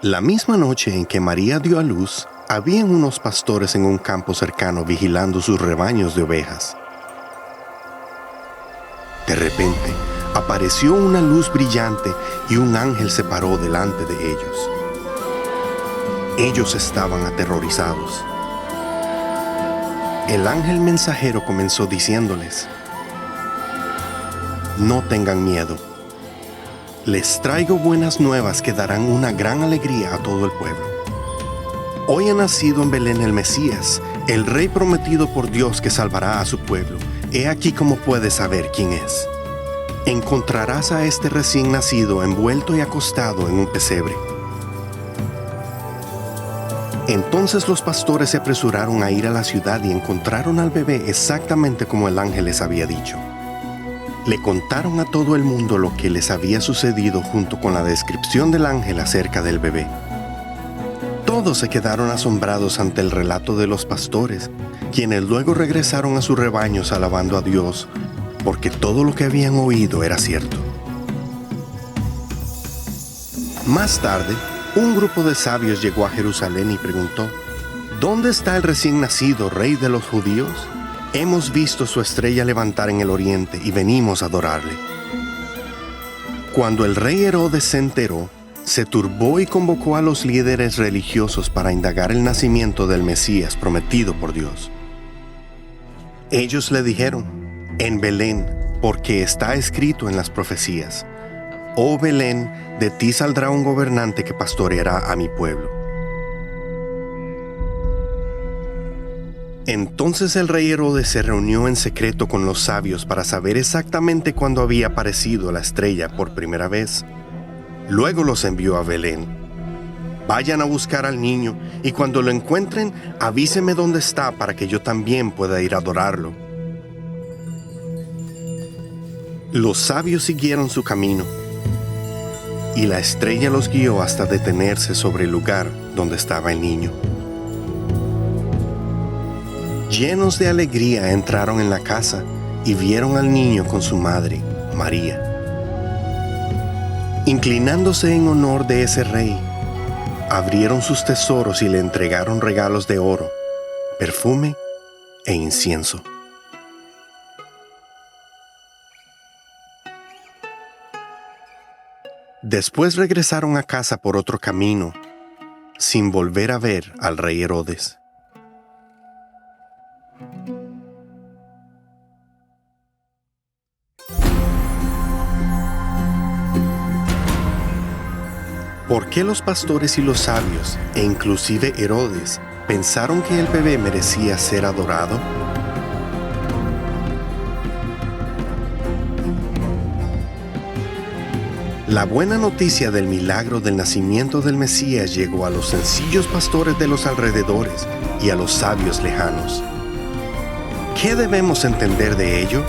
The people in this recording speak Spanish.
La misma noche en que María dio a luz, habían unos pastores en un campo cercano vigilando sus rebaños de ovejas. De repente, apareció una luz brillante y un ángel se paró delante de ellos. Ellos estaban aterrorizados. El ángel mensajero comenzó diciéndoles: «No tengan miedo. Les traigo buenas nuevas que darán una gran alegría a todo el pueblo. Hoy ha nacido en Belén el Mesías, el Rey prometido por Dios que salvará a su pueblo. He aquí cómo puedes saber quién es. Encontrarás a este recién nacido envuelto y acostado en un pesebre». Entonces los pastores se apresuraron a ir a la ciudad y encontraron al bebé exactamente como el ángel les había dicho. Le contaron a todo el mundo lo que les había sucedido junto con la descripción del ángel acerca del bebé. Todos se quedaron asombrados ante el relato de los pastores, quienes luego regresaron a sus rebaños alabando a Dios, porque todo lo que habían oído era cierto. Más tarde, un grupo de sabios llegó a Jerusalén y preguntó: «¿Dónde está el recién nacido rey de los judíos? Hemos visto su estrella levantar en el oriente y venimos a adorarle». Cuando el rey Herodes se enteró, se turbó y convocó a los líderes religiosos para indagar el nacimiento del Mesías prometido por Dios. Ellos le dijeron: «En Belén, porque está escrito en las profecías: Oh Belén, de ti saldrá un gobernante que pastoreará a mi pueblo». Entonces el rey Herodes se reunió en secreto con los sabios para saber exactamente cuándo había aparecido la estrella por primera vez. Luego los envió a Belén. «Vayan a buscar al niño, y cuando lo encuentren, avísenme dónde está para que yo también pueda ir a adorarlo». Los sabios siguieron su camino, y la estrella los guió hasta detenerse sobre el lugar donde estaba el niño. Llenos de alegría entraron en la casa y vieron al niño con su madre, María. Inclinándose en honor de ese rey, abrieron sus tesoros y le entregaron regalos de oro, perfume e incienso. Después regresaron a casa por otro camino, sin volver a ver al rey Herodes. ¿Por qué los pastores y los sabios, e inclusive Herodes, pensaron que el bebé merecía ser adorado? La buena noticia del milagro del nacimiento del Mesías llegó a los sencillos pastores de los alrededores y a los sabios lejanos. ¿Qué debemos entender de ello?